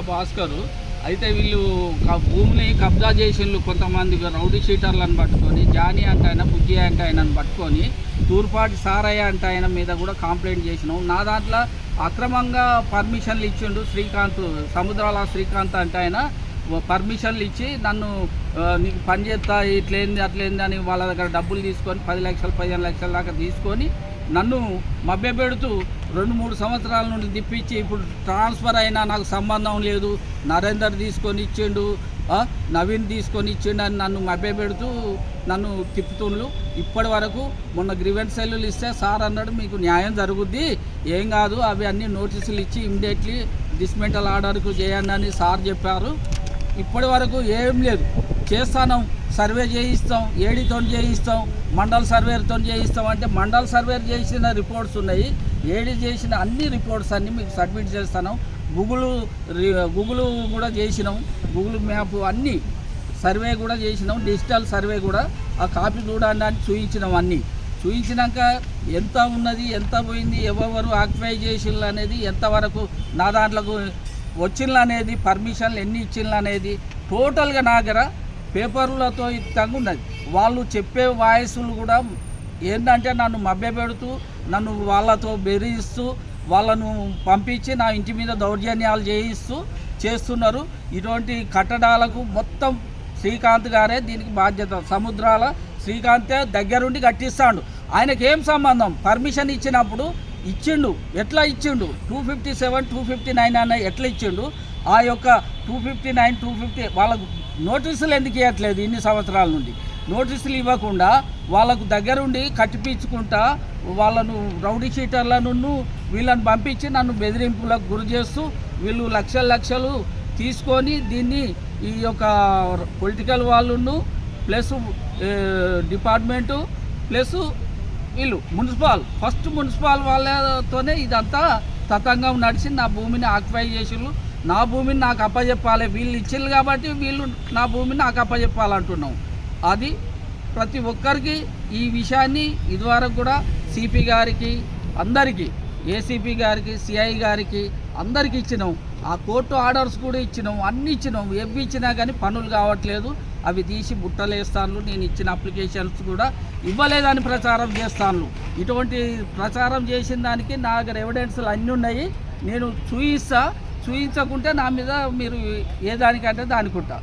భాస్కర్. అయితే వీళ్ళు భూమిని కబ్జా చేసిండ్రు కొంతమంది రౌడీ షీటర్లను పట్టుకొని, జానీ అంటే ఆయన, బుజ్జి అంటే ఆయనను పట్టుకొని, తూర్పాటి సారయ్య అంటే ఆయన మీద కూడా కంప్లైంట్ చేసినాం. నా దాంట్లో అక్రమంగా పర్మిషన్లు ఇచ్చిండు శ్రీకాంత్, సముద్రాల శ్రీకాంత్ అంటే ఆయన పర్మిషన్లు ఇచ్చి నన్ను నీకు పని చేస్తా ఇట్లేంది అట్లేంది అని వాళ్ళ దగ్గర డబ్బులు తీసుకొని 10 లక్షలు 15 లక్షల దాకా తీసుకొని నన్ను మభ్యపెడుతూ 2-3 సంవత్సరాల నుండి తిప్పించి ఇప్పుడు ట్రాన్స్ఫర్ అయినా నాకు సంబంధం లేదు, నరేందర్ తీసుకొని ఇచ్చిండు, నవీన్ తీసుకొని ఇచ్చిండు అని నన్ను మభ్యపెడుతూ నన్ను తిప్పుతుండ్రు. ఇప్పటి వరకు మొన్న గ్రీవెన్స్ సెల్లులు ఇస్తే సార్ అన్నాడు మీకు న్యాయం జరుగుద్ది, ఏం కాదు, అవి అన్ని నోటీసులు ఇచ్చి ఇమ్మీడియట్లీ డిస్మెంటల్ ఆర్డర్కు చేయండి అని సార్ చెప్పారు. ఇప్పటి వరకు ఏం లేదు, చేస్తాను, సర్వే చేయిస్తాం, ఏడీతో చేయిస్తాం, మండల్ సర్వేతో చేయిస్తాం అంటే మండల్ సర్వే చేసిన రిపోర్ట్స్ ఉన్నాయి, ఏడీ చేసిన అన్ని రిపోర్ట్స్ అన్నీ మీకు సబ్మిట్ చేస్తాను. గూగుల్ కూడా చేసినాం, గూగుల్ మ్యాప్ అన్నీ సర్వే కూడా చేసినాం, డిజిటల్ సర్వే కూడా ఆ కాపీ చూడండి అని చూపించినాం. అన్నీ చూపించినాక ఎంత ఉన్నది, ఎంత పోయింది, ఎవరు ఆక్యుపై చేసిండ్రు అనేది, ఎంతవరకు నా దాంట్లోకి వచ్చిండ్రు అనేది, పర్మిషన్లు ఎన్ని ఇచ్చిండ్రు అనేది టోటల్గా నా దగ్గర పేపర్లతో ఇత్తంగా ఉన్నది. వాళ్ళు చెప్పే వాయిస్లు కూడా ఏంటంటే నన్ను మభ్యపెడుతూ, నన్ను వాళ్ళతో బెదిరిస్తూ, వాళ్ళను పంపించి నా ఇంటి మీద దౌర్జన్యాలు చేస్తున్నారు. ఇటువంటి కట్టడాలకు మొత్తం శ్రీకాంత్ గారే దీనికి బాధ్యత. సముద్రాల శ్రీకాంతే దగ్గరుండి కట్టిస్తాడు. ఆయనకేం సంబంధం? పర్మిషన్ ఇచ్చినప్పుడు ఇచ్చిండు, ఎట్లా ఇచ్చిండు? 257, 259 అన్న ఎట్లా ఇచ్చిండు? ఆ యొక్క 259, 250 వాళ్ళకు నోటీసులు ఎందుకు ఇవ్వట్లేదు? ఇన్ని సంవత్సరాల నుండి నోటీసులు ఇవ్వకుండా వాళ్ళకు దగ్గరుండి కట్టిపించుకుంటా వాళ్ళను రౌడీ షీటర్లను వీళ్ళని పంపించి నన్ను బెదిరింపులకు గురి చేస్తూ వీళ్ళు లక్షలు తీసుకొని దీన్ని ఈ యొక్క పొలిటికల్ వాళ్ళను ప్లస్ డిపార్ట్మెంటు ప్లస్ వీళ్ళు మున్సిపల్ వాళ్ళతోనే ఇదంతా తతంగం నడిచి నా భూమిని ఆక్యుపై చేసిళ్ళు. నా భూమిని నాకు అప్పచెప్పాలి, వీళ్ళు ఇచ్చిళ్ళు కాబట్టి వీళ్ళు నా భూమిని నాకు అప్పచెప్పాలంటున్నాం. అది ప్రతి ఒక్కరికి ఈ విషయాన్ని ఇదివరకు కూడా సిపి గారికి, అందరికీ, ఏసీపీ గారికి, సిఐ గారికి అందరికీ ఇచ్చినాం. ఆ కోర్టు ఆర్డర్స్ కూడా ఇచ్చినాం, అన్నీ ఇచ్చినాం. ఎవి ఇచ్చినా కానీ పనులు కావట్లేదు, అవి తీసి బుట్టలేస్తాను. నేను ఇచ్చిన అప్లికేషన్స్ కూడా ఇవ్వలేదని ప్రచారం చేస్తాను. ఇటువంటి ప్రచారం చేసిన దానికి నా దగ్గర ఎవిడెన్స్లు అన్నీ ఉన్నాయి. నేను చూయించకుంటే నా మీద మీరు ఏ దానికంటే దానికుంటా.